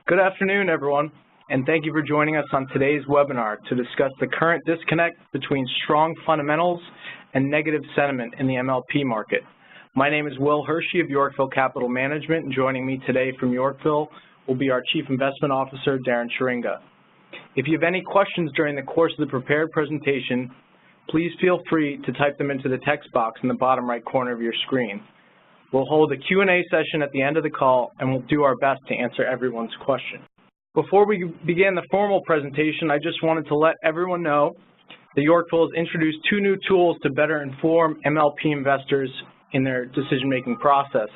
Good afternoon, everyone, and thank you for joining us on today's webinar to discuss the current disconnect between strong fundamentals and negative sentiment in the MLP market. My name is Will Hershey of Yorkville Capital Management, and joining me today from Yorkville will be our Chief Investment Officer, Darren Sharinga. If you have any questions during the course of the prepared presentation, please feel free to type them into the text box in the bottom right corner of your screen. We'll hold a Q&A session at the end of the call, and we'll do our best to answer everyone's question. Before we begin the formal presentation, I just wanted to let everyone know that Yorkville has introduced two new tools to better inform MLP investors in their decision-making process.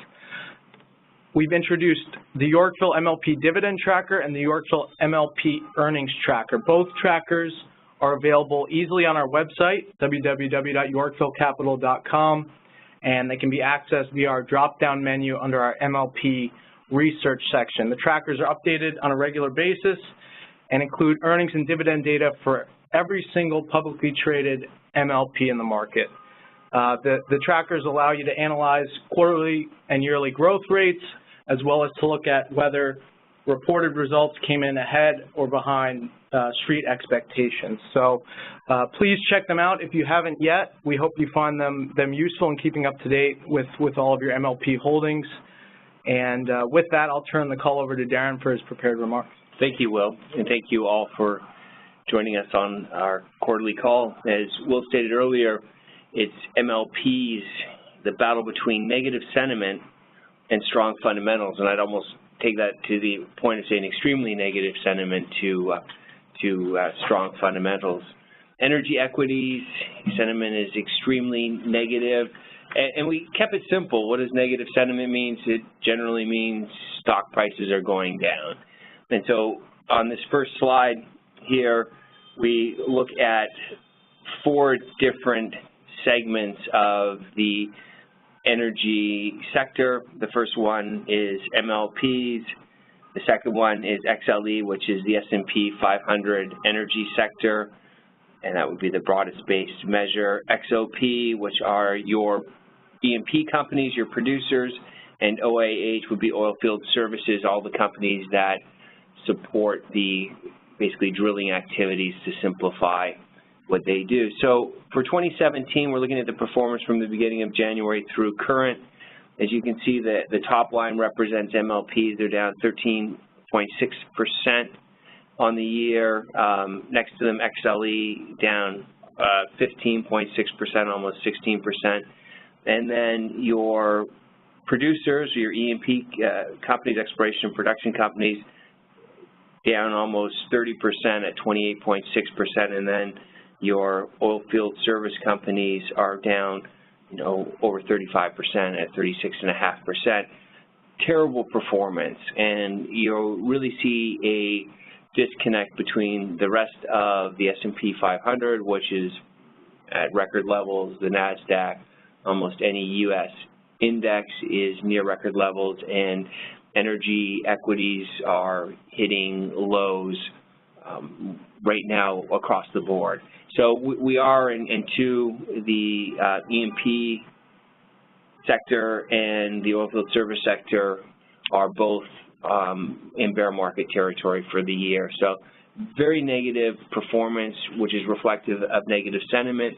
We've introduced the Yorkville MLP Dividend Tracker and the Yorkville MLP Earnings Tracker. Both trackers are available easily on our website, www.yorkvillecapital.com, and they can be accessed via our drop-down menu under our MLP research section. The trackers are updated on a regular basis and include earnings and dividend data for every single publicly traded MLP in the market. The trackers allow you to analyze quarterly and yearly growth rates, as well as to look at whether reported results came in ahead or behind street expectations. So please check them out if you haven't yet. We hope you find them useful in keeping up to date with all of your MLP holdings. And with that, I'll turn the call over to Darren for his prepared remarks. Thank you, Will, and thank you all for joining us on our quarterly call. As Will stated earlier, it's MLPs, the battle between negative sentiment and strong fundamentals, and I'd almost take that to the point of saying extremely negative sentiment to strong fundamentals. Energy equities sentiment is extremely negative, and we kept it simple. What does negative sentiment mean? It generally means stock prices are going down. And so on this first slide here, we look at four different segments of the energy sector. The first one is MLPs. The second one is XLE, which is the S&P 500 energy sector, and that would be the broadest based measure. XOP, which are your E&P companies, your producers, and OAH would be oil field services, all the companies that support the basically drilling activities to simplify what they do. So for 2017, we're looking at the performance from the beginning of January through current. As you can see, the top line represents MLPs. They're down 13.6% on the year. Next to them, XLE down 15.6%, almost 16%. And then your producers, your E&P companies, exploration and production companies, down almost 30% at 28.6%, and then your oil field service companies are down, over 35% at 36.5%. Terrible performance, and you'll really see a disconnect between the rest of the S&P 500, which is at record levels, the NASDAQ, almost any U.S. index is near record levels, and energy equities are hitting lows right now across the board. So we are into the E&P sector and the oilfield service sector are both in bear market territory for the year. So very negative performance, which is reflective of negative sentiment.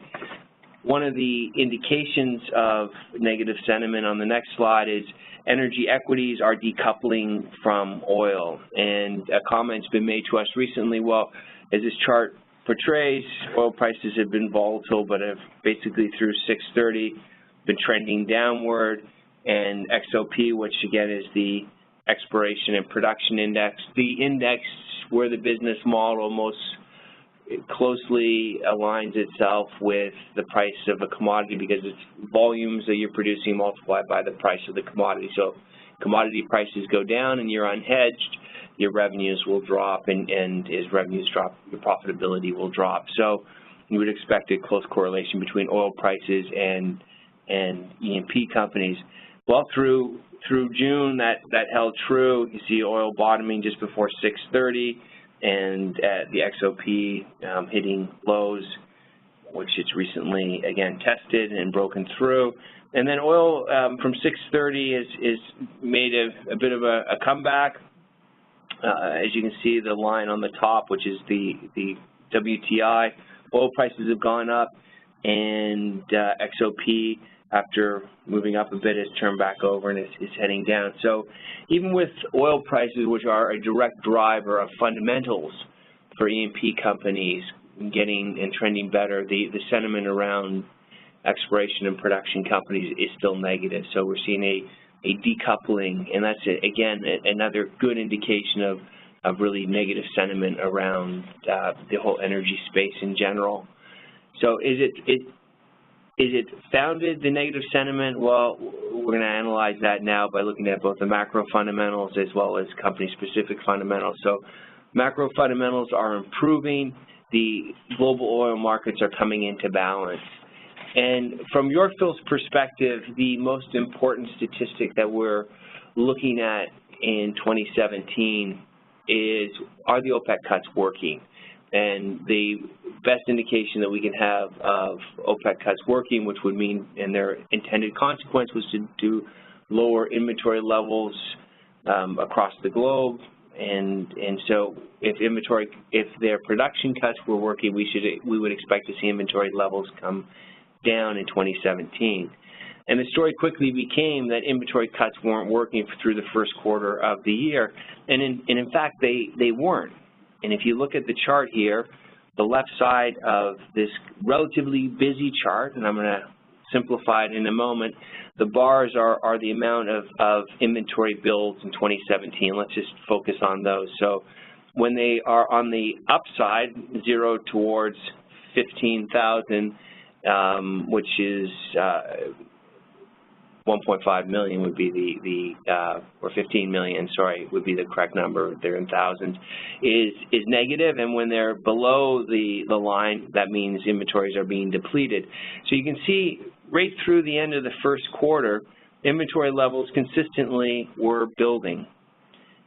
One of the indications of negative sentiment on the next slide is energy equities are decoupling from oil. And a comment's been made to us recently, well, as this chart portrays, oil prices have been volatile, but have basically through 6/30 been trending downward. And XOP, which again is the exploration and production index, the index where the business model most closely aligns itself with the price of a commodity, because it's volumes that you're producing multiplied by the price of the commodity. So commodity prices go down and you're unhedged, your revenues will drop, and as revenues drop, your profitability will drop. So you would expect a close correlation between oil prices and E&P companies. Well, through June, that held true. You see oil bottoming just before 6/30, and the XOP hitting lows, which it's recently again tested and broken through. And then oil from 6/30 is made a bit of a comeback. As you can see, the line on the top, which is the WTI, oil prices have gone up, and XOP, after moving up a bit, has turned back over and is heading down. So even with oil prices, which are a direct driver of fundamentals for E&P companies getting and trending better, the sentiment around exploration and production companies is still negative. So we're seeing a decoupling, and that's, again, another good indication of really negative sentiment around the whole energy space in general. So is it founded, the negative sentiment? Well, we're going to analyze that now by looking at both the macro fundamentals as well as company-specific fundamentals. So macro fundamentals are improving. The global oil markets are coming into balance. And from Yorkville's perspective, the most important statistic that we're looking at in 2017 is, are the OPEC cuts working? And the best indication that we can have of OPEC cuts working, which would mean, and their intended consequence was to lower inventory levels across the globe. And so if their production cuts were working, we would expect to see inventory levels come down in 2017. And the story quickly became that inventory cuts weren't working through the first quarter of the year, and in fact they weren't. And if you look at the chart here, the left side of this relatively busy chart, and I'm going to simplify it in a moment, the bars are the amount of inventory builds in 2017. Let's just focus on those. So when they are on the upside, 0 towards 15,000, which is 1.5 million would be or 15 million, sorry, would be the correct number, they're in thousands, is negative, and when they're below the line, that means inventories are being depleted. So you can see right through the end of the first quarter, inventory levels consistently were building.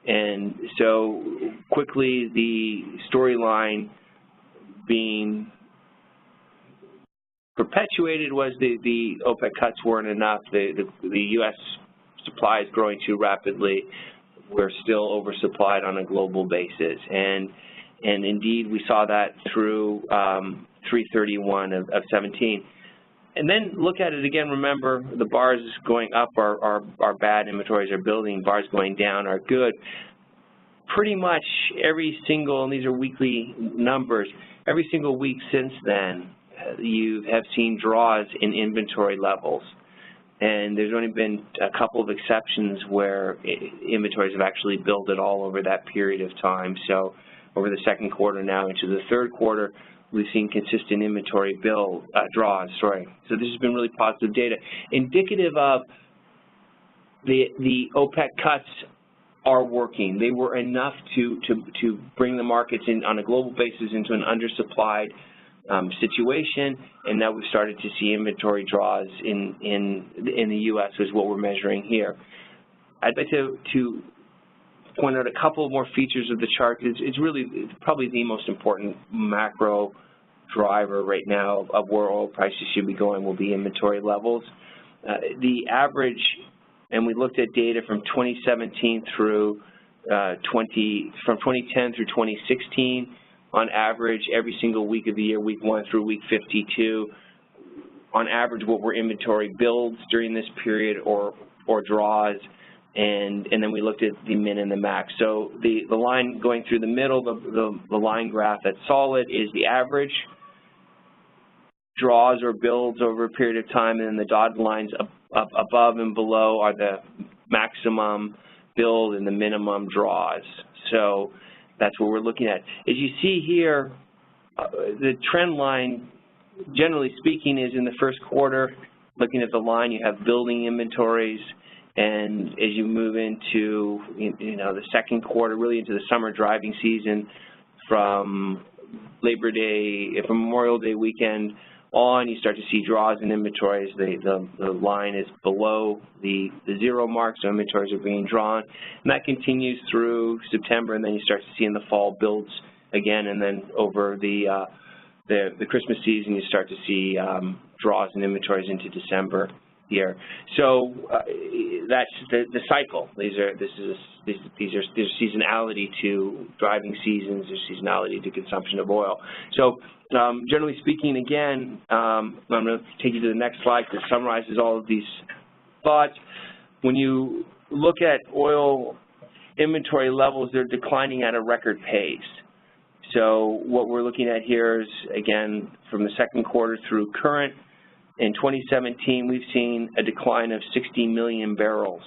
And so quickly the storyline being perpetuated was the OPEC cuts weren't enough. The U.S. supply is growing too rapidly. We're still oversupplied on a global basis, and indeed we saw that through 3/31 of 17. And then look at it again. Remember, the bars going up are bad. Inventories are building. Bars going down are good. Pretty much every single, and these are weekly numbers, every single week since then, you have seen draws in inventory levels, and there's only been a couple of exceptions where inventories have actually built at all over that period of time. So over the second quarter now into the third quarter, we've seen consistent inventory draws. So this has been really positive data, indicative of the OPEC cuts are working. They were enough to bring the markets in on a global basis into an undersupplied situation, and now we've started to see inventory draws in the U.S. is what we're measuring here. I'd like to point out a couple more features of the chart. It's really probably the most important macro driver right now of where oil prices should be going will be inventory levels. The average, and we looked at data from 2017 through from 2010 through 2016. On average, every single week of the year, week 1 through week 52, on average, what were inventory builds during this period or draws, and then we looked at the min and the max. So the line going through the middle, the line graph that's solid is the average draws or builds over a period of time, and then the dotted lines up above and below are the maximum build and the minimum draws. So that's what we're looking at. As you see here, the trend line, generally speaking, is in the first quarter. Looking at the line, you have building inventories, and as you move into the second quarter, really into the summer driving season, from Labor Day, from Memorial Day weekend on, you start to see draws in inventories. The line is below the 0 mark, so inventories are being drawn, and that continues through September, and then you start to see in the fall builds again, and then over the Christmas season you start to see draws in inventories into December here. So that's the cycle. There's seasonality to driving seasons. There's seasonality to consumption of oil. So generally speaking, again, I'm going to take you to the next slide that summarizes all of these thoughts. When you look at oil inventory levels, they're declining at a record pace. So what we're looking at here is, again, from the second quarter through current. In 2017, we've seen a decline of 60 million barrels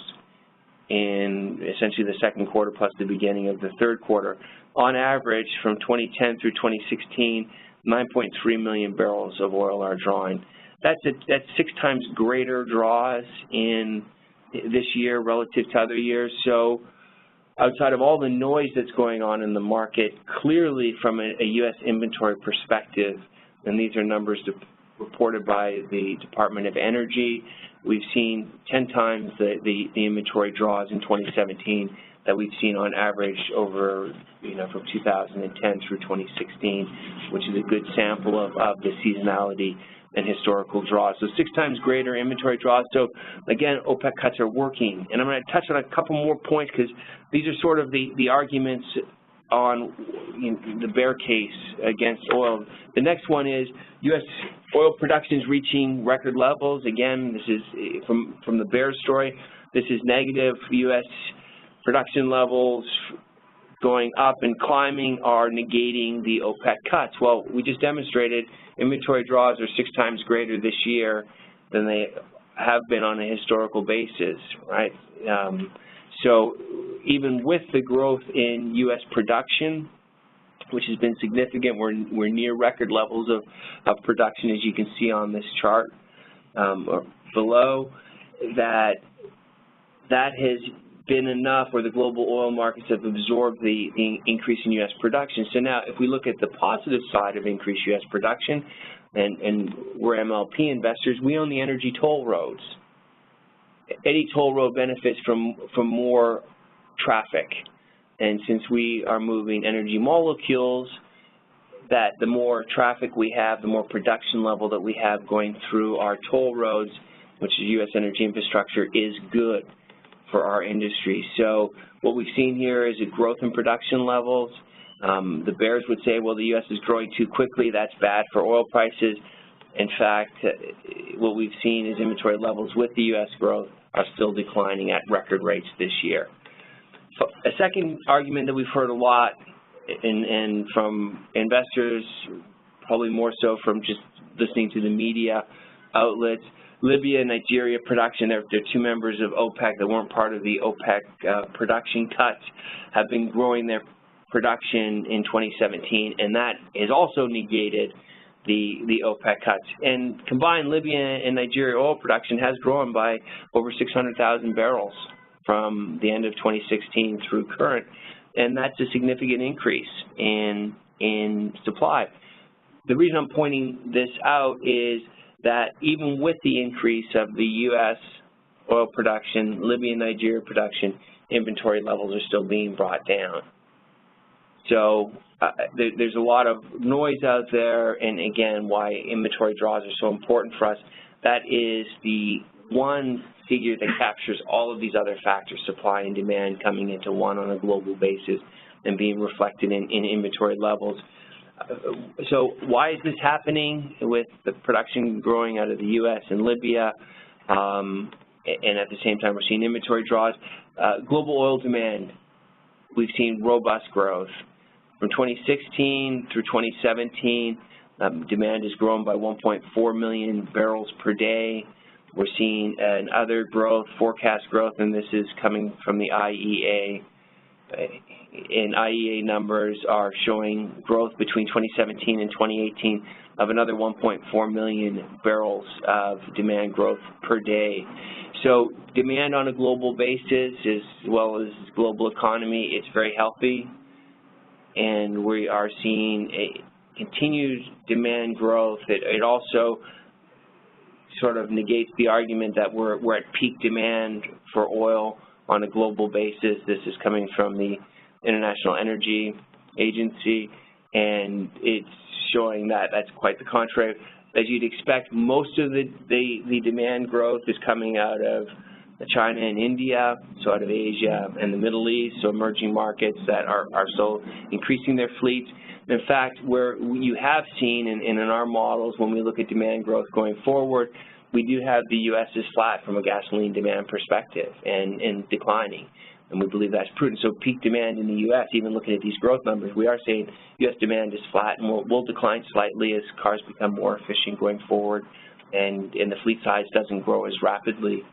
in essentially the second quarter plus the beginning of the third quarter. On average, from 2010 through 2016, 9.3 million barrels of oil are drawn. That's 6 times greater draws in this year relative to other years. So outside of all the noise that's going on in the market, clearly from a U.S. inventory perspective, and these are numbers reported by the Department of Energy, we've seen 10 times the inventory draws in 2017 that we've seen on average over, from 2010 through 2016, which is a good sample of the seasonality and historical draws. So 6 times greater inventory draws. So again, OPEC cuts are working. And I'm going to touch on a couple more points because these are sort of the arguments on the bear case against oil. The next one is U.S. oil production is reaching record levels. Again, this is from the bear story. This is negative. U.S. production levels going up and climbing are negating the OPEC cuts. Well, we just demonstrated inventory draws are 6 times greater this year than they have been on a historical basis, right? So even with the growth in U.S. production, which has been significant, we're near record levels of production, as you can see on this chart below, that has been enough where the global oil markets have absorbed the increase in U.S. production. So now if we look at the positive side of increased U.S. production, and we're MLP investors, we own the energy toll roads. Any toll road benefits from more traffic. And since we are moving energy molecules, that the more traffic we have, the more production level that we have going through our toll roads, which is U.S. energy infrastructure, is good for our industry. So what we've seen here is a growth in production levels. The bears would say, well, the U.S. is growing too quickly. That's bad for oil prices. In fact, what we've seen is inventory levels with the U.S. growth are still declining at record rates this year. So a second argument that we've heard a lot, and from investors, probably more so from just listening to the media outlets, Libya and Nigeria production, they're 2 members of OPEC that weren't part of the OPEC production cuts, have been growing their production in 2017, and that has also negated the OPEC cuts. And combined, Libya and Nigeria oil production has grown by over 600,000 barrels from the end of 2016 through current, and that's a significant increase in supply. The reason I'm pointing this out is that even with the increase of the U.S. oil production, Libya and Nigeria production, inventory levels are still being brought down. So there's a lot of noise out there, and again, why inventory draws are so important for us. That is the one figure that captures all of these other factors, supply and demand coming into one on a global basis and being reflected in inventory levels. So why is this happening with the production growing out of the U.S. and Libya, and at the same time we're seeing inventory draws? Global oil demand, we've seen robust growth. From 2016 through 2017, demand has grown by 1.4 million barrels per day. We're seeing another growth, forecast growth, and this is coming from the IEA. And IEA numbers are showing growth between 2017 and 2018 of another 1.4 million barrels of demand growth per day. So demand on a global basis, as well as global economy, it's very healthy, and we are seeing a continued demand growth. It also sort of negates the argument that we're at peak demand for oil on a global basis. This is coming from the International Energy Agency, and it's showing that that's quite the contrary. as you'd expect, most of the demand growth is coming out of China and India, so out of Asia and the Middle East, so emerging markets that are so increasing their fleets. In fact, where you have seen in our models, when we look at demand growth going forward, we do have the U.S. is flat from a gasoline demand perspective and declining. And we believe that's prudent. So peak demand in the U.S., even looking at these growth numbers, we are saying U.S. demand is flat and will decline slightly as cars become more efficient going forward and the fleet size doesn't grow as rapidly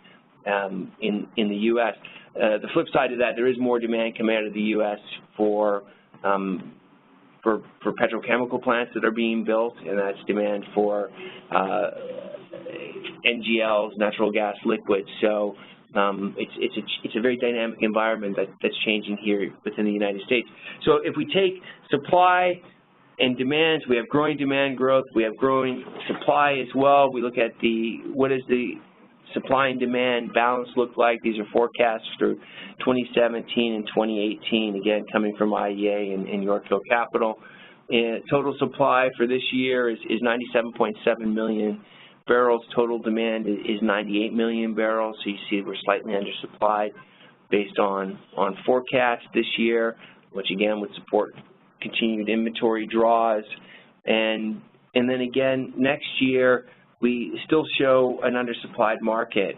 in the U.S. The flip side of that, there is more demand coming out of the U.S. for petrochemical plants that are being built, and that's demand for NGLs, natural gas liquids. So it's a very dynamic environment that's changing here within the United States. So if we take supply and demand, we have growing demand growth, we have growing supply as well. We look at what does the supply and demand balance look like. These are forecasts for 2017 and 2018, again coming from IEA and Yorkville Capital. Total supply for this year is 97.7 million barrels. Total demand is 98 million barrels. So you see we're slightly undersupplied based on forecasts this year, which again would support continued inventory draws. And then again next year we still show an undersupplied market,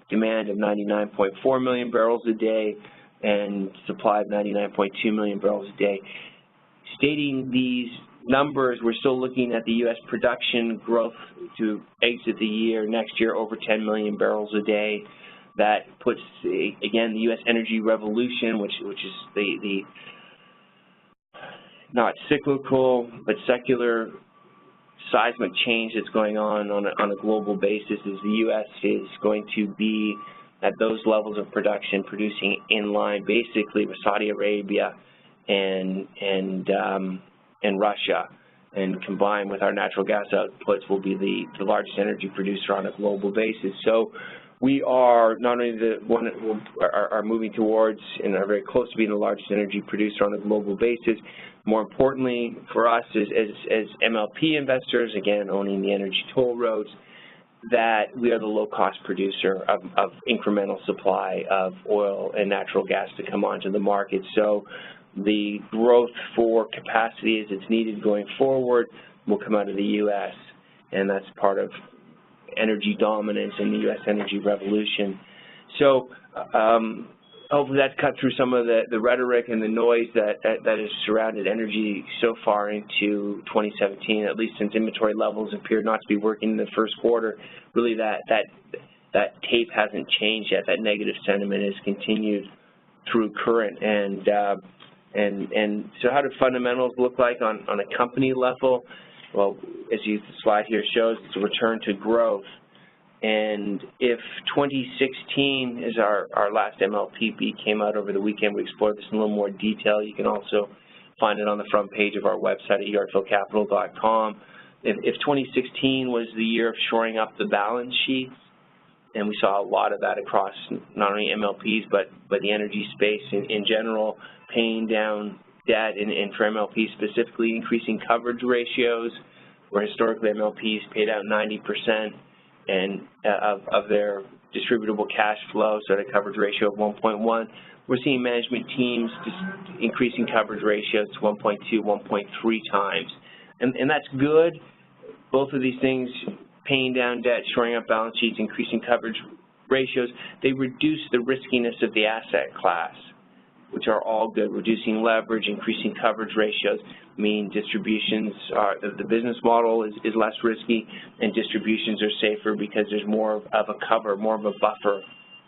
demand of 99.4 million barrels a day and supply of 99.2 million barrels a day. Stating these numbers, we're still looking at the U.S. production growth to exit the year next year over 10 million barrels a day. That puts, again, the U.S. energy revolution, which is the not cyclical but secular seismic change that's going on a global basis, is the U.S. is going to be at those levels of production, producing in line basically with Saudi Arabia and Russia, and combined with our natural gas outputs will be the largest energy producer on a global basis. So we are not only the one that are moving towards and are very close to being the largest energy producer on a global basis. More importantly for us as MLP investors, again owning the energy toll roads, that we are the low-cost producer of incremental supply of oil and natural gas to come onto the market. So the growth for capacity as it's needed going forward will come out of the U.S., and that's part of energy dominance in the U.S. energy revolution. So hopefully that's cut through some of the rhetoric and the noise that has surrounded energy so far into 2017, at least since inventory levels appear not to be working in the first quarter. Really that tape hasn't changed yet. That negative sentiment has continued through current. And so how do fundamentals look like on a company level? Well, as the slide here shows, it's a return to growth. And if 2016 is our last MLPB came out over the weekend, we explored this in a little more detail. You can also find it on the front page of our website at yorkvillecapital.com. If 2016 was the year of shoring up the balance sheets, and we saw a lot of that across not only MLPs but the energy space in general, paying down debt, and for MLPs specifically increasing coverage ratios, where historically MLPs paid out 90% of their distributable cash flow, so at a coverage ratio of 1.1. We're seeing management teams just increasing coverage ratios to 1.2, 1.3 times. And that's good. Both of these things, paying down debt, shoring up balance sheets, increasing coverage ratios, they reduce the riskiness of the asset class, which are all good. Reducing leverage, increasing coverage ratios mean distributions are, the business model is less risky, and distributions are safer because there's more of a cover, more of a buffer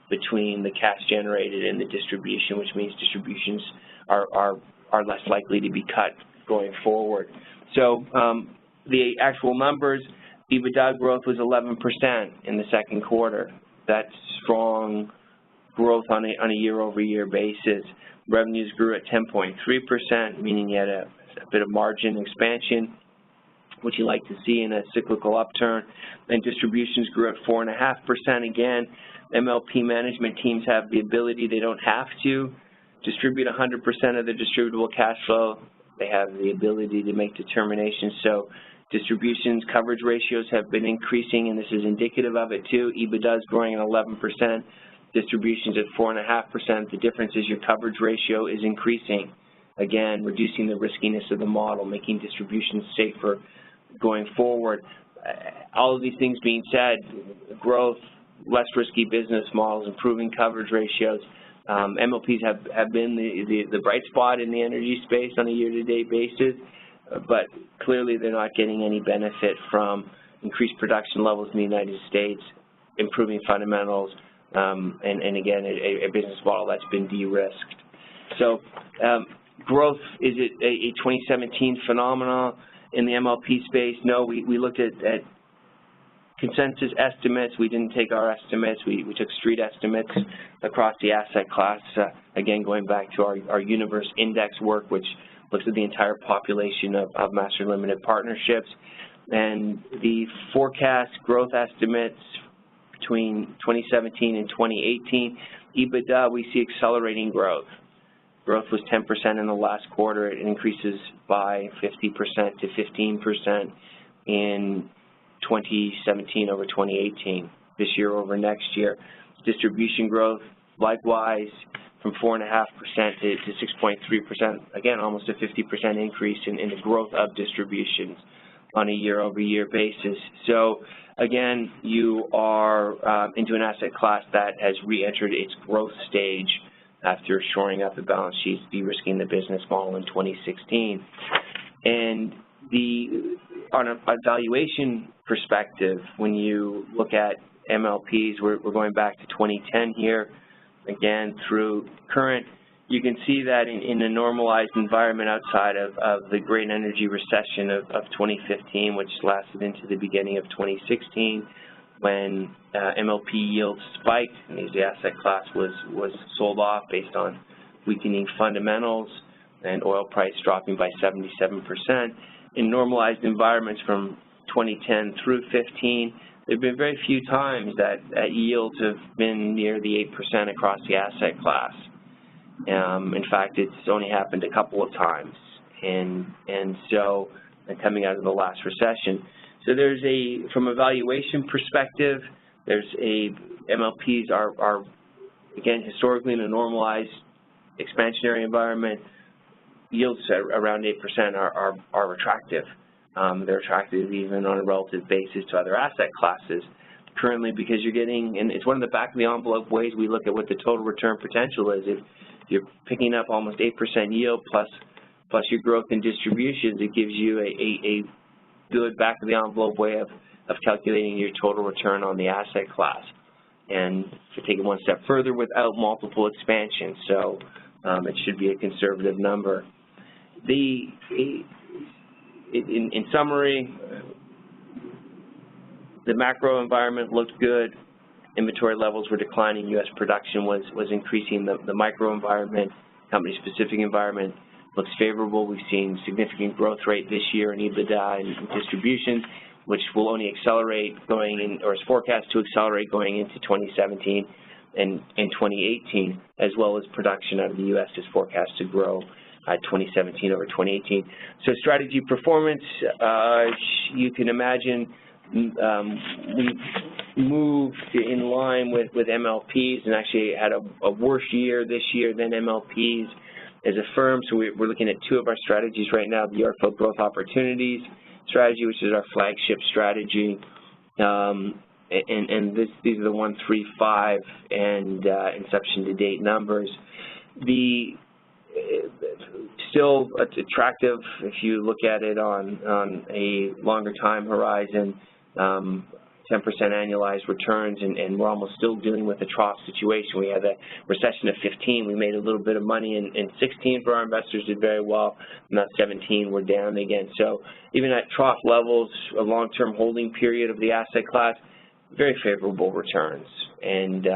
between the cash generated and the distribution, which means distributions are less likely to be cut going forward. So the actual numbers, EBITDA growth was 11% in the second quarter. That's strong growth on a year-over-year basis. Revenues grew at 10.3%, meaning you had a bit of margin expansion, which you like to see in a cyclical upturn. And distributions grew at 4.5%. Again, MLP management teams have the ability, they don't have to distribute 100% of the distributable cash flow. They have the ability to make determinations. So Distributions coverage ratios have been increasing, and this is indicative of it too. EBITDA is growing at 11%, distributions at 4.5%. The difference is your coverage ratio is increasing. Again, reducing the riskiness of the model, making distributions safer going forward. All of these things being said, growth, less risky business models, improving coverage ratios. MLPs have been the bright spot in the energy space on a year-to-date basis, but clearly they're not getting any benefit from increased production levels in the United States, improving fundamentals, and again, a business model that's been de-risked. So growth, is it a 2017 phenomenon in the MLP space? No, we looked at consensus estimates. We didn't take our estimates. We took street estimates across the asset class, again, going back to our universe index work, which looks at the entire population of master limited partnerships. And the forecast growth estimates between 2017 and 2018, EBITDA, we see accelerating growth. Growth was 10% in the last quarter. It increases by 50% to 15% in 2017 over 2018, this year over next year. Distribution growth, likewise, from 4.5% to 6.3%, again, almost a 50% increase in the growth of distributions on a year-over-year basis. So, again, you are into an asset class that has re-entered its growth stage after shoring up the balance sheets, de-risking the business model in 2016. And on a valuation perspective, when you look at MLPs, we're going back to 2010 here, again, through current, you can see that in a normalized environment outside of the great energy recession of 2015, which lasted into the beginning of 2016, when MLP yields spiked and the asset class was sold off based on weakening fundamentals and oil price dropping by 77%. In normalized environments from 2010 through 15, there have been very few times that yields have been near the 8% across the asset class. In fact, it's only happened a couple of times, and so coming out of the last recession. So there's from a valuation perspective, MLPs are again, historically in a normalized expansionary environment, yields around 8% are attractive. They're attractive even on a relative basis to other asset classes. Currently, because you're getting, and it's one of the back-of-the-envelope ways we look at what the total return potential is. If you're picking up almost 8% yield plus your growth in distributions, it gives you a good back-of-the-envelope way of calculating your total return on the asset class. And to take it one step further, without multiple expansions, so it should be a conservative number. In summary, the macro environment looked good. Inventory levels were declining. U.S. production was increasing. The micro environment, company-specific environment, looks favorable. We've seen significant growth rate this year in EBITDA and distributions, which will only accelerate going in, or is forecast to accelerate going into 2017 and 2018, as well as production out of the U.S. is forecast to grow 2017 over 2018. So strategy performance, you can imagine we moved in line with MLPs and actually had a worse year this year than MLPs as a firm. So we're looking at two of our strategies right now, the Yorkville Growth Opportunities strategy, which is our flagship strategy, and these are the 1, 3, 5 and inception to date numbers. Still attractive if you look at it on a longer time horizon, 10% annualized returns, and we're almost still dealing with a trough situation. We had a recession of 15. We made a little bit of money in 16 for our investors, did very well. Not 17, we're down again. So even at trough levels, a long-term holding period of the asset class, very favorable returns. And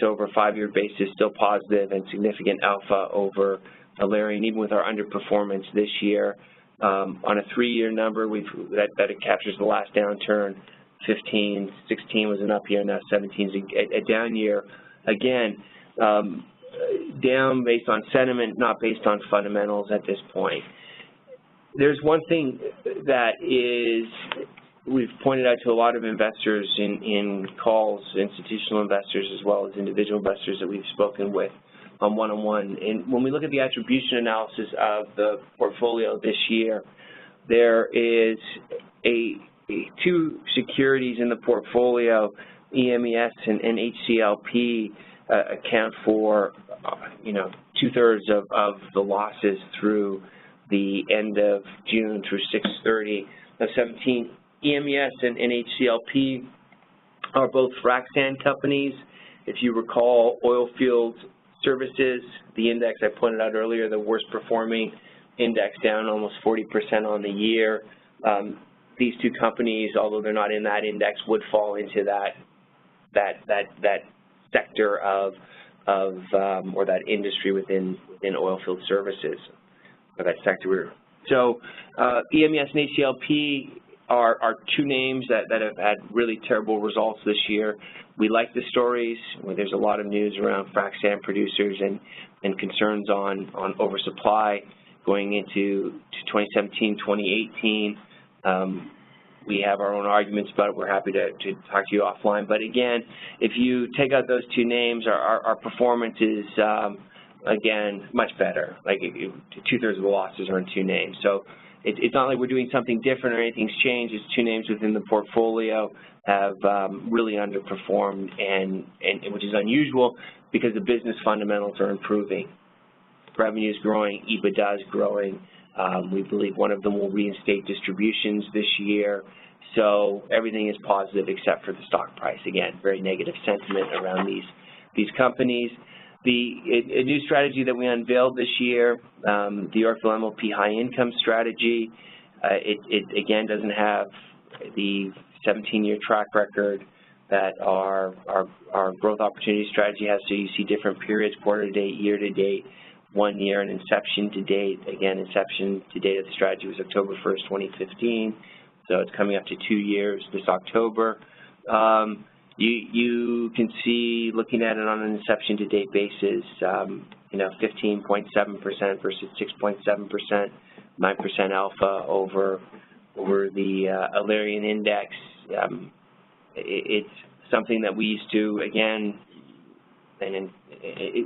so over a 5-year basis, still positive and significant alpha over Larry, and even with our underperformance this year. On a 3-year number, that captures the last downturn. 15, 16 was an up year, now 17 is a down year. Again, down based on sentiment, not based on fundamentals at this point. there's one thing that we've pointed out to a lot of investors in calls, institutional investors as well as individual investors that we've spoken with on one-on-one. And when we look at the attribution analysis of the portfolio this year, there is two securities in the portfolio, EMES and HCLP, account for two-thirds of the losses through the end of June through 6/30/17. EMES and HCLP are both frac sand companies. If you recall, oil field services, the index I pointed out earlier, the worst performing index, down almost 40% on the year. These two companies, although they're not in that index, would fall into that sector of or that industry within oil field services, or that sector. So EMES and HCLP are two names that have had really terrible results this year. We like the stories. There's a lot of news around frac sand producers and concerns on oversupply going into 2017, 2018. We have our own arguments about it. We're happy to talk to you offline. But again, if you take out those two names, our performance is, again, much better. Like two-thirds of the losses are in two names. So it's not like we're doing something different or anything's changed. It's two names within the portfolio have really underperformed, and which is unusual because the business fundamentals are improving. Revenue is growing, EBITDA is growing. We believe one of them will reinstate distributions this year. So everything is positive except for the stock price. Again, very negative sentiment around these companies. A new strategy that we unveiled this year, the Yorkville MLP high income strategy, it again doesn't have the 17-year track record that our growth opportunity strategy has. So you see different periods, quarter to date, year to date, 1 year, and inception to date. Again, inception to date of the strategy was October 1st, 2015. So it's coming up to 2 years this October. You can see, looking at it on an inception to date basis, 15.7% versus 6.7%, 9% alpha over the Alerian index. It's something that we used to, again,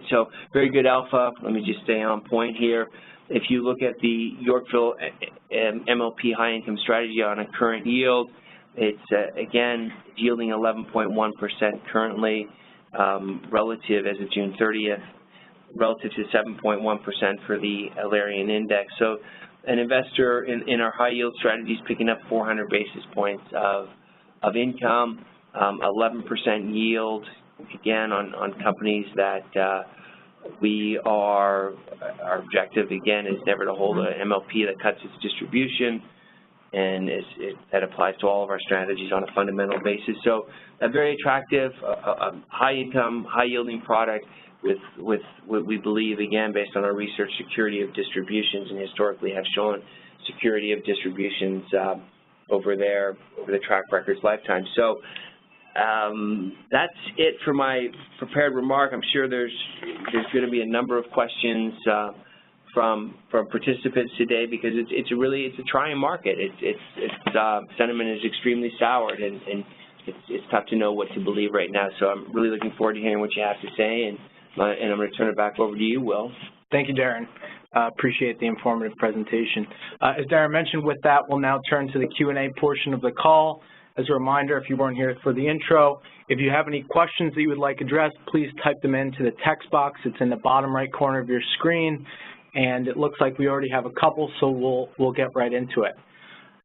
so very good alpha. Let me just stay on point here. If you look at the Yorkville MLP high income strategy on a current yield, it's again yielding 11.1% currently, relative as of June 30th, relative to 7.1% for the Alerian index. So an investor in our high yield strategy is picking up 400 basis points of income, 11% yield, again on companies that our objective again is never to hold an MLP that cuts its distribution, and that applies to all of our strategies on a fundamental basis. So a very attractive, high income, high yielding product with what we believe, again, based on our research, security of distributions, and historically have shown security of distributions over the track record's lifetime. So that's it for my prepared remark. I'm sure there's going to be a number of questions from participants today, because it's a trying market. Sentiment is extremely soured, and it's tough to know what to believe right now. So I'm really looking forward to hearing what you have to say, and I'm going to turn it back over to you, Will. Thank you, Darren. Appreciate the informative presentation. As Darren mentioned, with that, we'll now turn to the Q&A portion of the call. As a reminder, if you weren't here for the intro, if you have any questions that you would like addressed, please type them into the text box. It's in the bottom right corner of your screen, and it looks like we already have a couple, so we'll get right into it.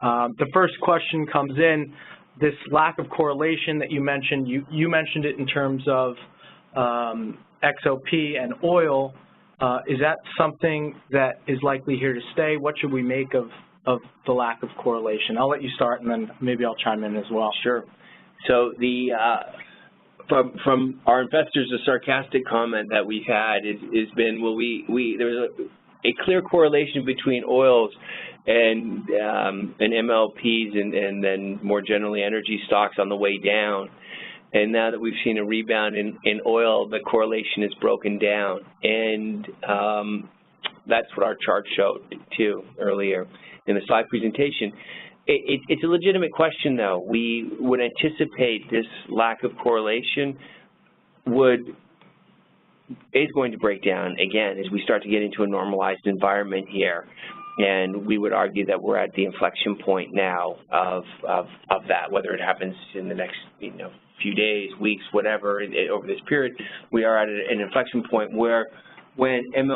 The first question comes in, this lack of correlation that you mentioned, you mentioned it in terms of XOP and oil. Is that something that is likely here to stay? What should we make of the lack of correlation? I'll let you start, and then maybe I'll chime in as well. Sure. So from our investors, the sarcastic comment that we've had has been, well, there's a clear correlation between oils and MLPs and then more generally energy stocks on the way down. And now that we've seen a rebound in oil, the correlation is broken down. And that's what our chart showed too earlier in the slide presentation. It's a legitimate question, though. We would anticipate this lack of correlation is going to break down again as we start to get into a normalized environment here. And we would argue that we're at the inflection point now of that, whether it happens in the next few days, weeks, whatever, over this period. We are at an inflection point where when because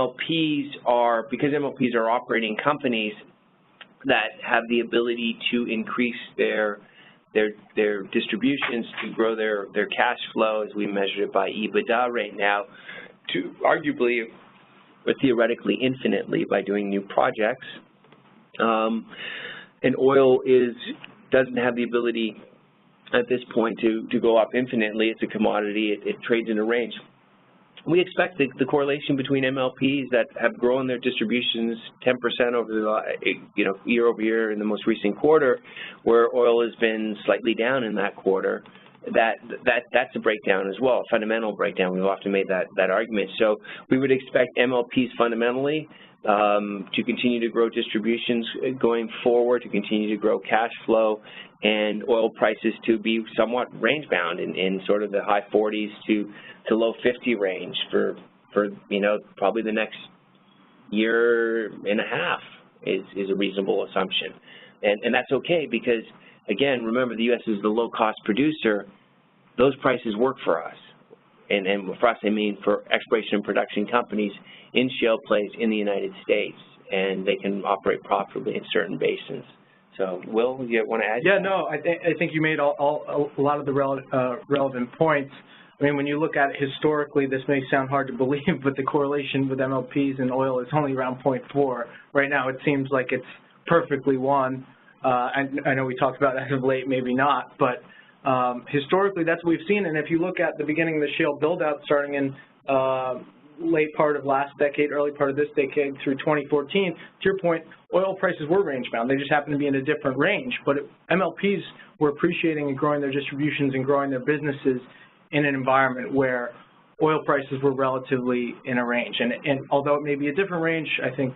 MLPs are operating companies that have the ability to increase their distributions, to grow their cash flow, as we measure it by EBITDA right now, to arguably or theoretically infinitely by doing new projects. And oil doesn't have the ability at this point to go up infinitely. It's a commodity. It trades in a range. We expect the correlation between MLPs that have grown their distributions 10% over the year over year in the most recent quarter, where oil has been slightly down in that quarter. That's a breakdown as well, a fundamental breakdown. We've often made that argument. So we would expect MLPs fundamentally to continue to grow distributions going forward, to continue to grow cash flow, and oil prices to be somewhat range-bound in sort of the high 40s to low 50 range for probably the next year and a half is a reasonable assumption. And that's okay because, again, remember, the U.S. is the low-cost producer. Those prices work for us. And for us, I mean for exploration and production companies in shale plays in the United States, and they can operate profitably in certain basins. So, Will, you want to add? Yeah, no, I think you made a lot of the relevant points. I mean, when you look at it historically, this may sound hard to believe, but the correlation with MLPs and oil is only around 0.4. Right now, it seems like it's perfectly 1. I know we talked about that as of late, maybe not, but historically, that's what we've seen. And if you look at the beginning of the shale build-out starting in late part of last decade, early part of this decade through 2014, to your point, oil prices were range-bound. They just happen to be in a different range. But MLPs were appreciating and growing their distributions and growing their businesses in an environment where oil prices were relatively in a range. And although it may be a different range, I think,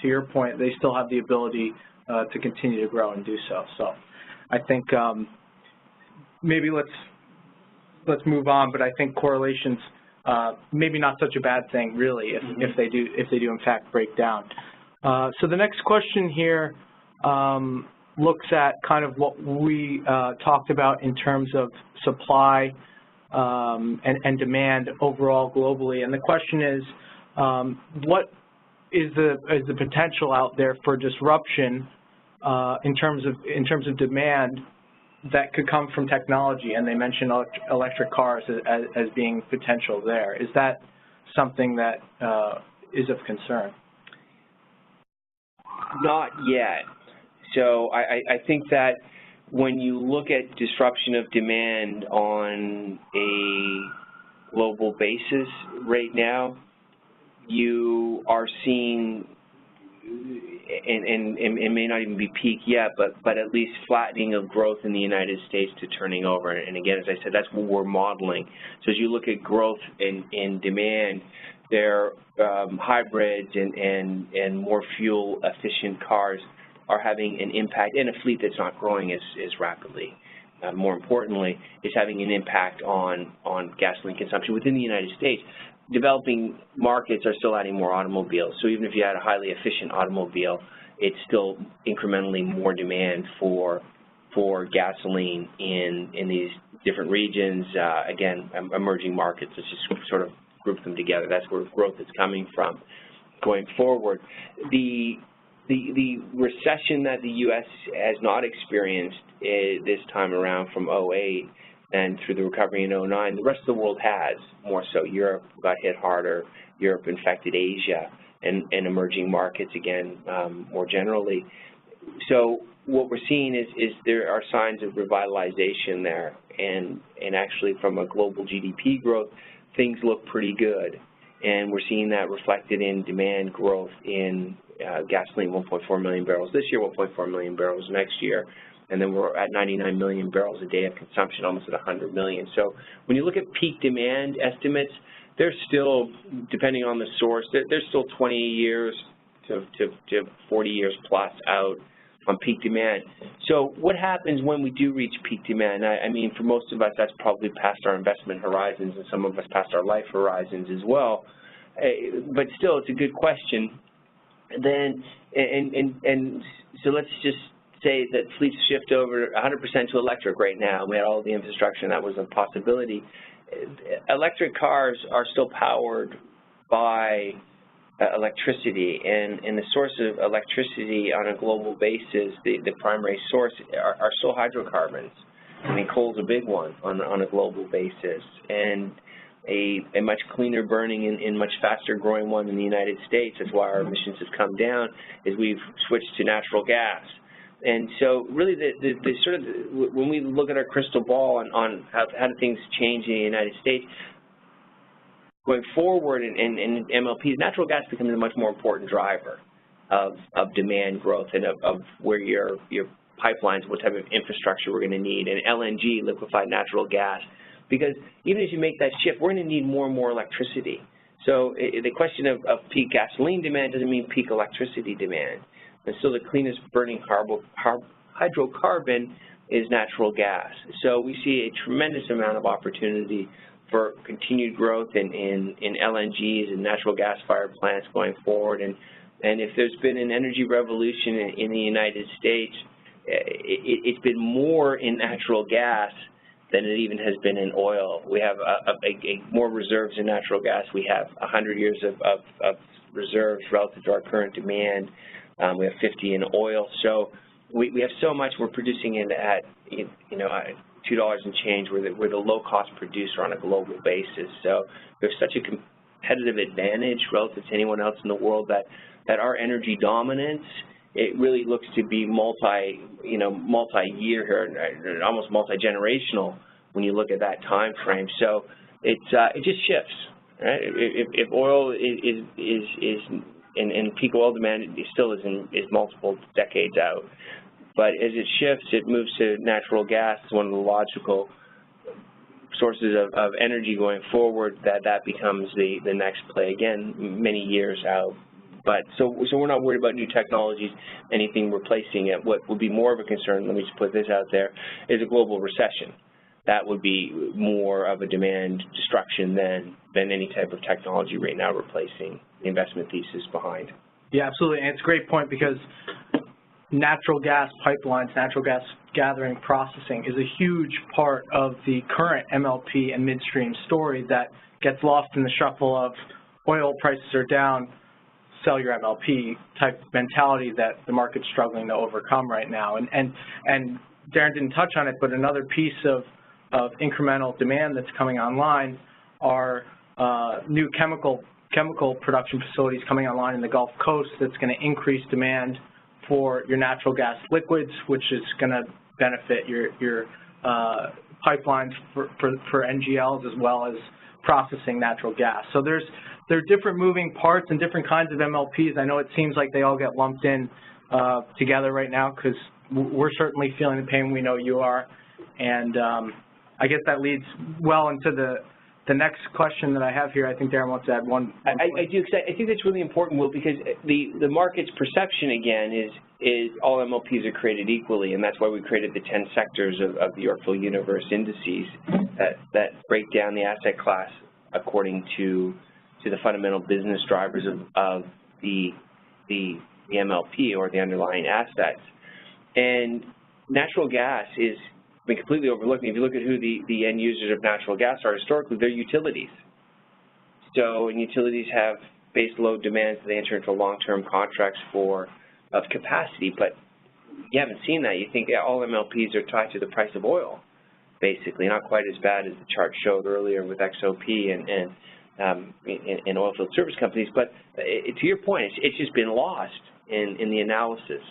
to your point, they still have the ability to continue to grow and do so. So I think maybe let's move on, but I think correlations maybe not such a bad thing, really, if they do in fact break down. So the next question here looks at kind of what we talked about in terms of supply and demand overall globally, and the question is, what is the potential out there for disruption in terms of demand that could come from technology? And they mentioned electric cars as being potential there. Is that something that is of concern? Not yet. So I think that when you look at disruption of demand on a global basis right now, you are seeing, and it may not even be peak yet, but at least flattening of growth in the United States to turning over. And again, as I said, that's what we're modeling. So as you look at growth in demand, their hybrids and more fuel-efficient cars are having an impact, and a fleet that's not growing as rapidly. More importantly, is having an impact on gasoline consumption within the United States. Developing markets are still adding more automobiles. So even if you had a highly efficient automobile, it's still incrementally more demand for gasoline in these different regions. Again, emerging markets, let's just sort of group them together. That's where growth is coming from going forward. The recession that the U.S. has not experienced this time around from 2008 and through the recovery in 2009, the rest of the world has, more so. Europe got hit harder. Europe infected Asia and emerging markets, again, more generally. So what we're seeing is there are signs of revitalization there, and actually from a global GDP growth, things look pretty good. And we're seeing that reflected in demand growth in gasoline, 1.4 million barrels this year, 1.4 million barrels next year, and then we're at 99 million barrels a day of consumption, almost at 100 million. So when you look at peak demand estimates, they're still, depending on the source, they're still 20 years to 40 years plus out on peak demand. So what happens when we do reach peak demand? I mean, for most of us, that's probably past our investment horizons, and some of us past our life horizons as well. But still, it's a good question. Then, and so let's just say that fleets shift over 100% to electric right now. We had all the infrastructure, and that was a possibility. Electric cars are still powered by electricity, and the source of electricity on a global basis, the primary source, are still hydrocarbons. I mean, coal's a big one on a global basis, and a much cleaner burning and much faster growing one in the United States. That's why our emissions have come down, is we've switched to natural gas. And so really the sort of, when we look at our crystal ball on how do things change in the United States, going forward in MLPs, natural gas becomes a much more important driver of demand growth and of where your pipelines, what type of infrastructure we're going to need, and LNG, liquefied natural gas. Because even as you make that shift, we're going to need more and more electricity. So the question of peak gasoline demand doesn't mean peak electricity demand. And so the cleanest burning hydrocarbon is natural gas. So we see a tremendous amount of opportunity for continued growth in LNGs and natural gas-fired plants going forward. And if there's been an energy revolution in the United States, it's been more in natural gas than it even has been in oil. We have more reserves in natural gas. We have 100 years of reserves relative to our current demand. We have 50 in oil. So we have so much we're producing it at, $2 and change. We're the low-cost producer on a global basis. So we have such a competitive advantage relative to anyone else in the world that our energy dominance, it really looks to be multi-year here, almost multi-generational when you look at that time frame. So it just shifts, right? If oil is and peak oil demand still is multiple decades out, but as it shifts, it moves to natural gas, one of the logical sources of energy going forward. That becomes the next play, again, many years out. But so we're not worried about new technologies, anything replacing it. What would be more of a concern, let me just put this out there, is a global recession. That would be more of a demand destruction than any type of technology right now replacing the investment thesis behind. Yeah, absolutely, and it's a great point because natural gas pipelines, natural gas gathering processing is a huge part of the current MLP and midstream story that gets lost in the shuffle of oil prices are down, sell your MLP type mentality that the market's struggling to overcome right now. And Darren didn't touch on it, but another piece of incremental demand that's coming online are new chemical production facilities coming online in the Gulf Coast that's going to increase demand for your natural gas liquids, which is going to benefit your pipelines for NGLs as well as processing natural gas. So there are different moving parts and different kinds of MLPs. I know it seems like they all get lumped in together right now because we're certainly feeling the pain. We know you are. And I guess that leads well into the next question that I have here. I think Darren wants to add one. I do, because I think that's really important, Will, because the market's perception, again, is all MLPs are created equally, and that's why we created the 10 sectors of the Yorkville universe indices that break down the asset class according to the fundamental business drivers of the MLP or the underlying assets. And natural gas is completely overlooked. If you look at who the end users of natural gas are historically, they're utilities. So, and utilities have base load demands. They enter into long-term contracts of capacity, but you haven't seen that. You think all MLPs are tied to the price of oil, basically. Not quite as bad as the chart showed earlier with XOP and oilfield service companies, but to your point, it's just been lost in the analysis.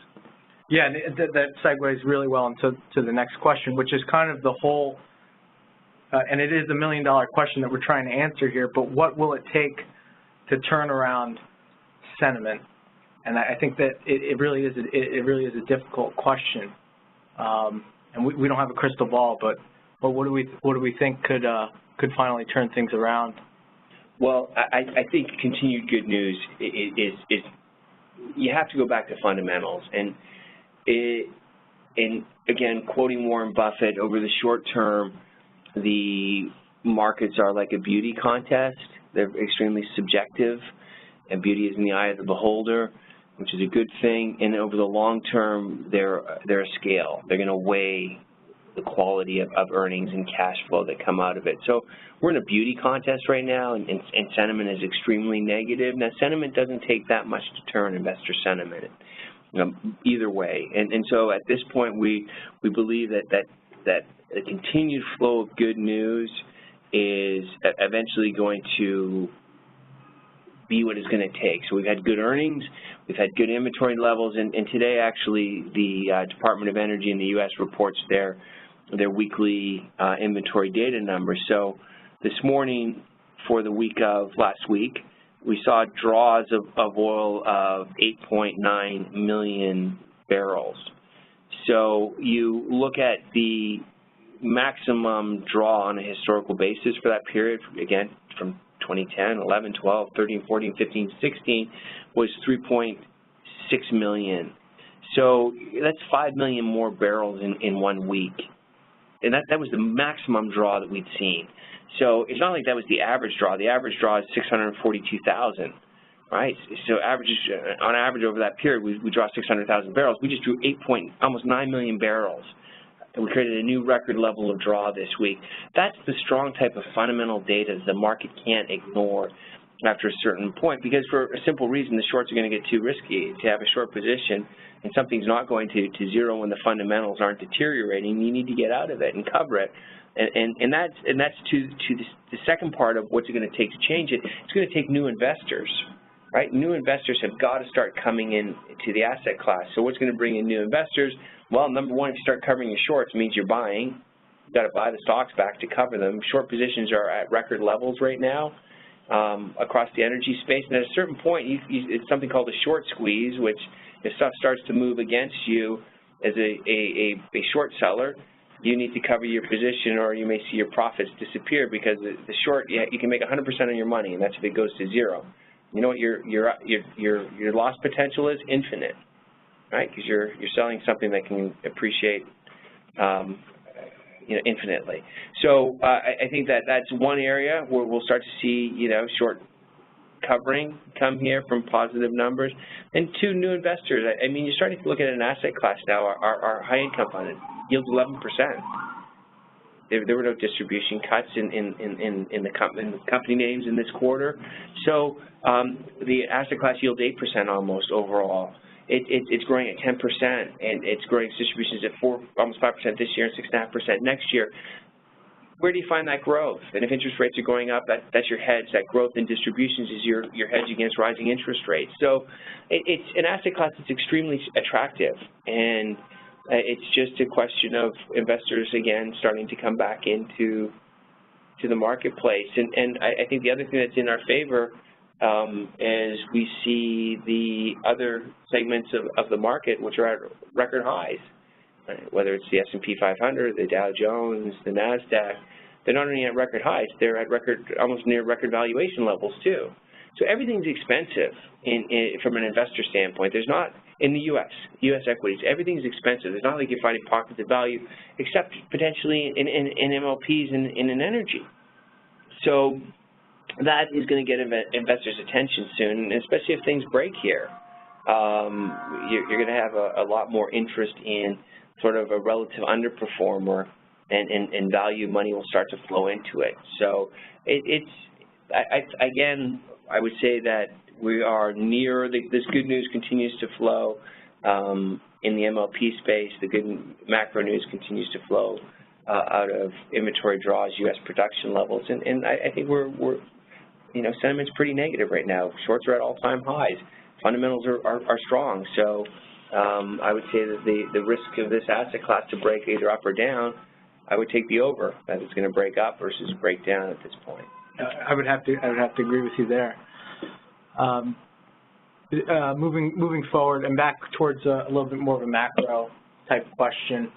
Yeah, and that segues really well into the next question, which is kind of the whole, and it is the million-dollar question that we're trying to answer here, but what will it take to turn around sentiment? And I think that it really is a difficult question, and we don't have a crystal ball, but what do we think could finally turn things around? Well, I think continued good news is you have to go back to fundamentals. And again, quoting Warren Buffett, over the short term, the markets are like a beauty contest. They're extremely subjective, and beauty is in the eye of the beholder, which is a good thing. And over the long term, they're a scale. They're going to weigh the quality of earnings and cash flow that come out of it. So we're in a beauty contest right now, and sentiment is extremely negative. Now, sentiment doesn't take that much to turn investor sentiment, either way. And so at this point, we believe that a continued flow of good news is eventually going to be what it's going to take. So we've had good earnings, we've had good inventory levels, and today actually the Department of Energy in the U.S. reports their weekly inventory data numbers. So this morning, for the week of last week, we saw draws of oil of 8.9 million barrels. So you look at the maximum draw on a historical basis for that period, again, from 2010, 11, 12, 13, 14, 15, 16, was 3.6 million. So that's 5 million more barrels in 1 week. And that was the maximum draw that we'd seen. So it's not like that was the average draw. The average draw is 642,000, right? So on average over that period, we draw 600,000 barrels. We just drew almost 9 million barrels. And we created a new record level of draw this week. That's the strong type of fundamental data the market can't ignore after a certain point, because for a simple reason, the shorts are going to get too risky. To have a short position and something's not going to zero when the fundamentals aren't deteriorating, you need to get out of it and cover it. And that's to the second part of what's it going to take to change it. It's going to take new investors, right? New investors have got to start coming in to the asset class. So what's going to bring in new investors? Well, number one, if you start covering your shorts, it means you're buying. You've got to buy the stocks back to cover them. Short positions are at record levels right now across the energy space. And at a certain point, it's something called a short squeeze, which if stuff starts to move against you as a short seller, you need to cover your position, or you may see your profits disappear, because the short, you can make 100% of your money, and that's if it goes to zero. You know what your loss potential is? Infinite, right? Because you're selling something that can appreciate, infinitely. So I think that's one area where we'll start to see, short covering come here from positive numbers. And two, new investors. I mean, you're starting to look at an asset class now. Our high income fund yields 11%. There were no distribution cuts in the company names in this quarter. So the asset class yields 8% almost overall. It's growing at 10%, and it's growing distributions at almost 5% this year and 6.5% next year. Where do you find that growth? And if interest rates are going up, that's your hedge. That growth in distributions is your hedge against rising interest rates. So it's an asset class that's extremely attractive, and it's just a question of investors, again, starting to come back into the marketplace. And I think the other thing that's in our favor is we see the other segments of the market, which are at record highs. Whether it's the S&P 500, the Dow Jones, the NASDAQ, they're not only at record highs, they're at almost near record valuation levels too. So everything's expensive from an investor standpoint. There's not, in the U.S. equities, everything's expensive. It's not like you're finding pockets of value, except potentially in MLPs and in energy. So that is going to get investors' attention soon, especially if things break here. You're going to have a lot more interest in sort of a relative underperformer, and value money will start to flow into it. So again, I would say that we are near, this good news continues to flow in the MLP space. The good macro news continues to flow out of inventory draws, U.S. production levels, and I think we're sentiment's pretty negative right now. Shorts are at all-time highs. Fundamentals are strong. So I would say that the risk of this asset class to break either up or down, I would take the over, that it's going to break up versus break down at this point. I would have to agree with you there. Moving forward and back towards a little bit more of a macro type question.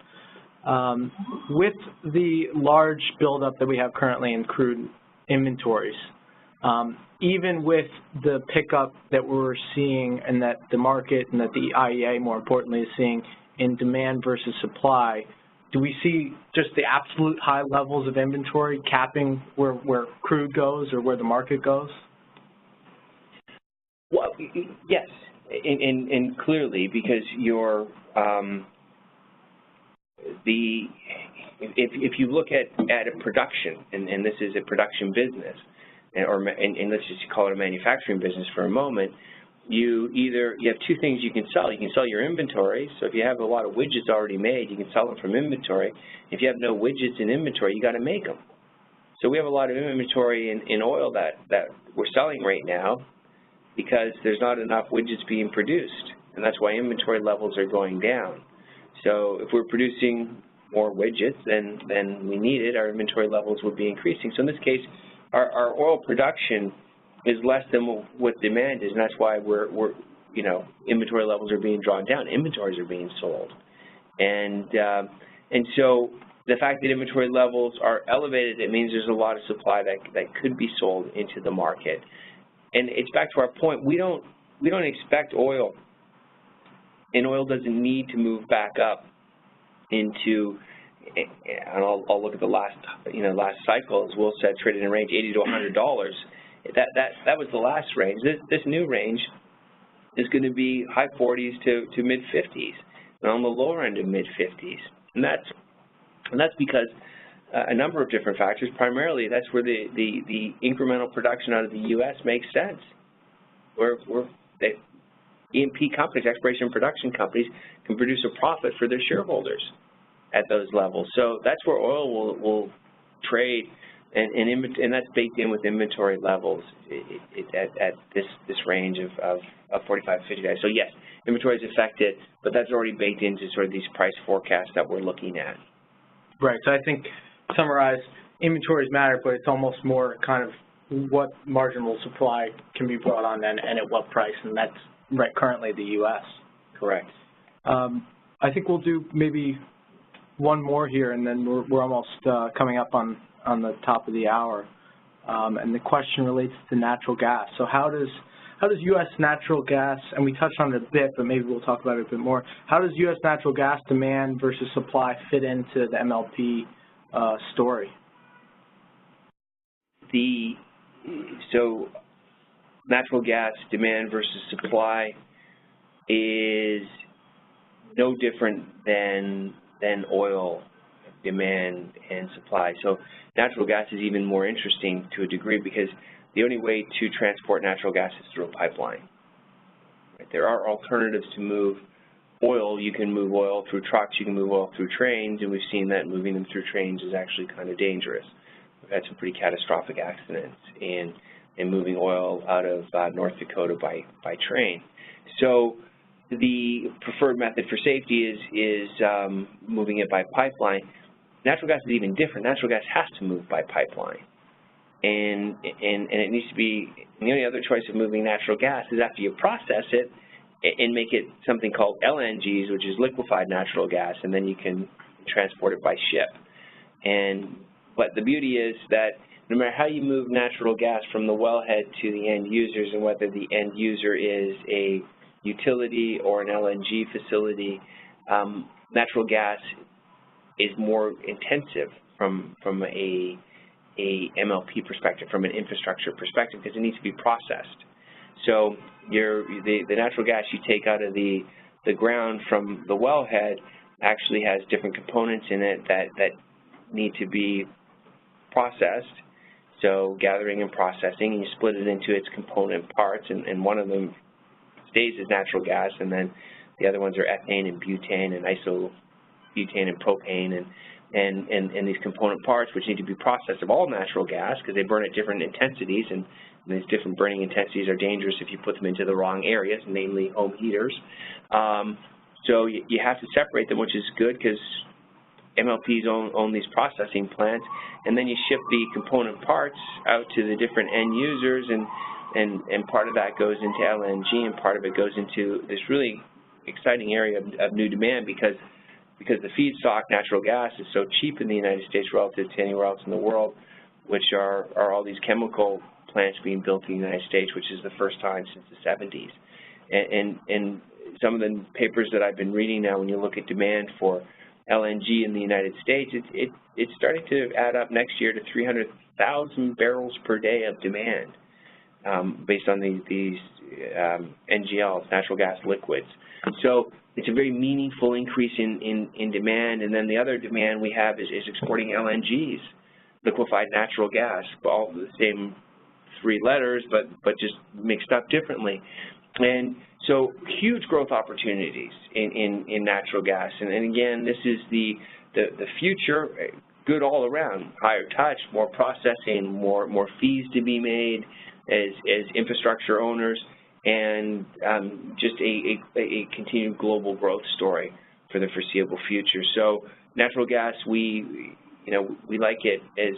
With the large buildup that we have currently in crude inventories, Even with the pickup that we're seeing and that the market and that the IEA, more importantly, is seeing in demand versus supply, do we see just the absolute high levels of inventory capping where crude goes or where the market goes? Well, yes, and clearly, because you're if you look at a production, and this is a production business, and let's just call it a manufacturing business for a moment, you have two things you can sell. You can sell your inventory. So if you have a lot of widgets already made, you can sell them from inventory. If you have no widgets in inventory, you got to make them. So we have a lot of inventory in oil that we're selling right now because there's not enough widgets being produced, and that's why inventory levels are going down. So if we're producing more widgets than we needed, our inventory levels would be increasing. So in this case, our oil production is less than what demand is, and that's why we're inventory levels are being drawn down. Inventories are being sold, and so the fact that inventory levels are elevated, it means there's a lot of supply that could be sold into the market. And it's back to our point. We don't expect oil, and oil doesn't need to move back up into. And I'll look at the last cycle, as Will said, traded in range $80 to $100. That was the last range. This new range is going to be high 40s to mid 50s, and on the lower end of mid 50s, and that's because a number of different factors. Primarily, that's where the incremental production out of the U.S. makes sense. Where the E&P companies, exploration and production companies, can produce a profit for their shareholders at those levels. So that's where oil will trade, and that's baked in with inventory levels at this range of 45 to 50 days. So yes, inventory is affected, but that's already baked into sort of these price forecasts that we're looking at. Right. So I think, summarize, inventories matter, but it's almost more kind of what marginal supply can be brought on and at what price, and that's right currently the U.S. Correct. I think we'll do maybe one more here, and then we're almost coming up on the top of the hour. And the question relates to natural gas. So how does U.S. natural gas, and we touched on it a bit, but maybe we'll talk about it a bit more, how does U.S. natural gas demand versus supply fit into the MLP story? So natural gas demand versus supply is no different than oil demand and supply. So natural gas is even more interesting to a degree because the only way to transport natural gas is through a pipeline. Right? There are alternatives to move oil. You can move oil through trucks, you can move oil through trains, and we've seen that moving them through trains is actually kind of dangerous. We've had some pretty catastrophic accidents in moving oil out of North Dakota by train. So the preferred method for safety is moving it by pipeline. Natural gas is even different. Natural gas has to move by pipeline. And it needs to be, and the only other choice of moving natural gas is after you process it and make it something called LNGs, which is liquefied natural gas, and then you can transport it by ship. But the beauty is that no matter how you move natural gas from the wellhead to the end users, and whether the end user is a utility or an LNG facility, natural gas is more intensive from a MLP perspective, from an infrastructure perspective, because it needs to be processed. So the natural gas you take out of the ground from the wellhead actually has different components in it that need to be processed. So gathering and processing, and you split it into its component parts, and one of them stays as natural gas, and then the other ones are ethane and butane and isobutane and propane and these component parts, which need to be processed of all natural gas because they burn at different intensities, and these different burning intensities are dangerous if you put them into the wrong areas, namely home heaters. So you have to separate them, which is good because MLPs own these processing plants, and then you ship the component parts out to the different end users, and part of that goes into LNG, and part of it goes into this really exciting area of new demand because the feedstock, natural gas, is so cheap in the United States relative to anywhere else in the world, which are all these chemical plants being built in the United States, which is the first time since the 70s. And some of the papers that I've been reading now, when you look at demand for LNG in the United States, it's starting to add up next year to 300,000 barrels per day of demand based on these NGLs, natural gas liquids. So it's a very meaningful increase in demand. And then the other demand we have is exporting LNGs, liquefied natural gas, all the same three letters, but just mixed up differently. And so huge growth opportunities in natural gas. And again, this is the future, good all around, higher touch, more processing, more fees to be made as infrastructure owners, and just a continued global growth story for the foreseeable future. So natural gas, we like it as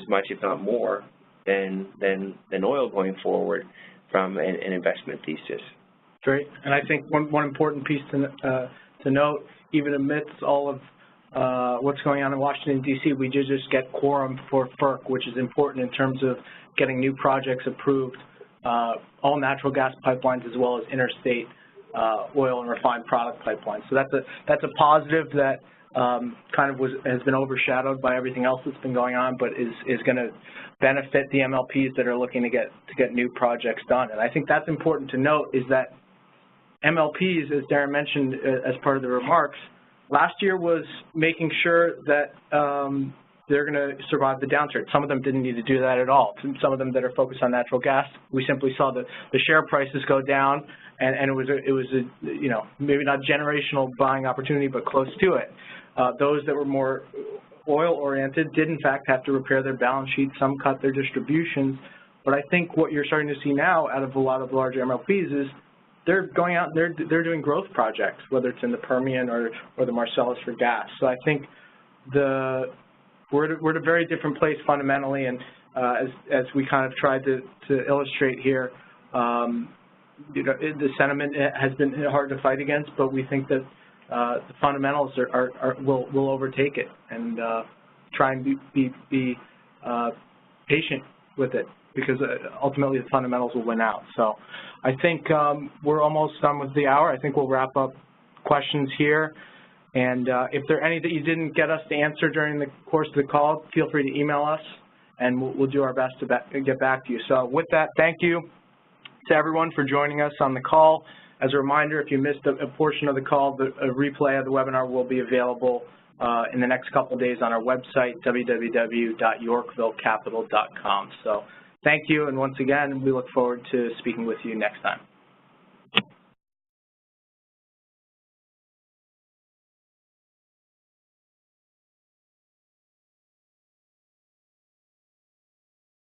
much, if not more, than oil going forward from an investment thesis. Great, and I think one important piece to note, even amidst all of what's going on in Washington, D.C., we did just get quorum for FERC, which is important in terms of getting new projects approved, all natural gas pipelines as well as interstate oil and refined product pipelines. So that's a positive that kind of has been overshadowed by everything else that's been going on, but is going to benefit the MLPs that are looking to get new projects done. And I think that's important to note, is that MLPs, as Darren mentioned as part of the remarks, last year was making sure that they're going to survive the downturn. Some of them didn't need to do that at all. Some of them that are focused on natural gas, we simply saw the share prices go down, and it was a maybe not generational buying opportunity, but close to it. Those that were more oil-oriented did, in fact, have to repair their balance sheets. Some cut their distributions. But I think what you're starting to see now out of a lot of larger MLPs is they're going out and they're doing growth projects, whether it's in the Permian or the Marcellus for gas. So I think we're at a very different place fundamentally, and as we kind of tried to illustrate here, the sentiment has been hard to fight against, but we think that the fundamentals will overtake it, and try and be patient with it, because ultimately the fundamentals will win out. So I think we're almost done with the hour. I think we'll wrap up questions here. And if there are any that you didn't get us to answer during the course of the call, feel free to email us, and we'll do our best to get back to you. So with that, thank you to everyone for joining us on the call. As a reminder, if you missed a portion of the call, a replay of the webinar will be available in the next couple of days on our website, www.yorkvillecapital.com. So thank you, and once again, we look forward to speaking with you next time.